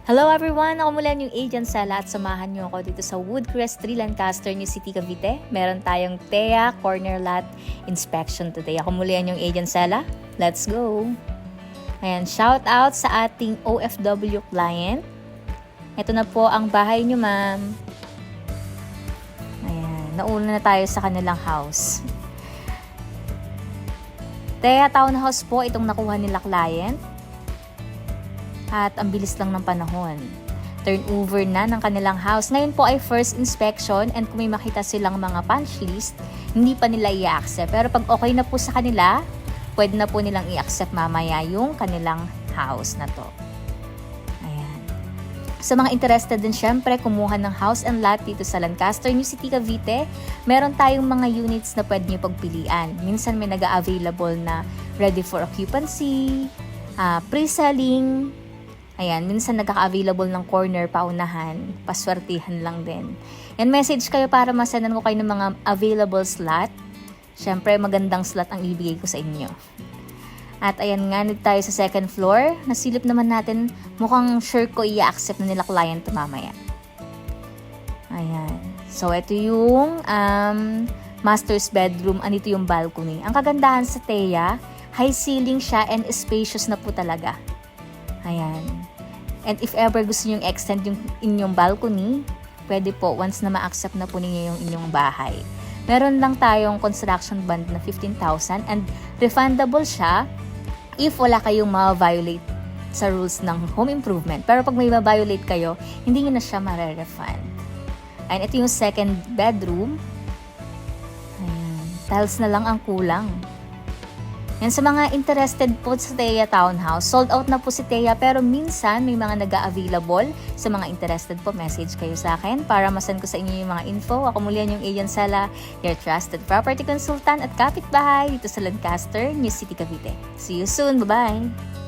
Hello everyone! Ako mula yung Agent Sala at samahan niyo ako dito sa Woodcrest 3 Lancaster, New City, Cavite. Meron tayong TEA Corner Lot Inspection today. Ako mula yung Agent Sala. Let's go! Ayan, shout out sa ating OFW client. Ito na po ang bahay niyo, ma'am. Ayan, nauna na tayo sa kanilang house. TEA Townhouse po itong nakuha nila client. At ang bilis lang ng panahon. Turnover na ng kanilang house. Ngayon po ay first inspection and kung may makita silang mga punch list, hindi pa nila i-accept. Pero pag okay na po sa kanila, pwede na po nilang i-accept mamaya yung kanilang house na to. Ayan. Sa mga interested din syempre, kumuha ng house and lot dito sa Lancaster, New City, Cavite, meron tayong mga units na pwede nyo pagpilian. Minsan may nag-available na ready for occupancy, pre-selling. Ayan, minsan nagkaka-available ng corner paunahan, paswertihan lang din. And message kayo para masendan ko kayo ng mga available slot. Siyempre, magandang slot ang ibigay ko sa inyo. At ayan nga, nito tayo sa second floor. Nasilip naman natin, mukhang sure ko i-accept na nila client mamaya. Ayan. So, ito yung master's bedroom. Anito yung balcony. Ang kagandahan sa TEA, high ceiling siya and spacious na po talaga. Ayan. And if ever gusto nyo extend yung inyong balcony, pwede po once na ma-accept na po ninyo yung inyong bahay. Meron lang tayong construction bond na 15,000 and refundable siya if wala kayong ma-violate sa rules ng home improvement. Pero pag may ma-violate kayo, hindi nyo na siya ma-refund. And ito yung second bedroom. Ayan. Tiles na lang ang kulang. Yan, sa mga interested po sa TEA Townhouse, sold out na po si TEA pero minsan may mga nag-available. Sa mga interested po, message kayo sa akin para masend ko sa inyo yung mga info. Ako muli yung Agent Sala, your trusted property consultant at kapitbahay dito sa Lancaster, New City, Cavite. See you soon. Bye-bye!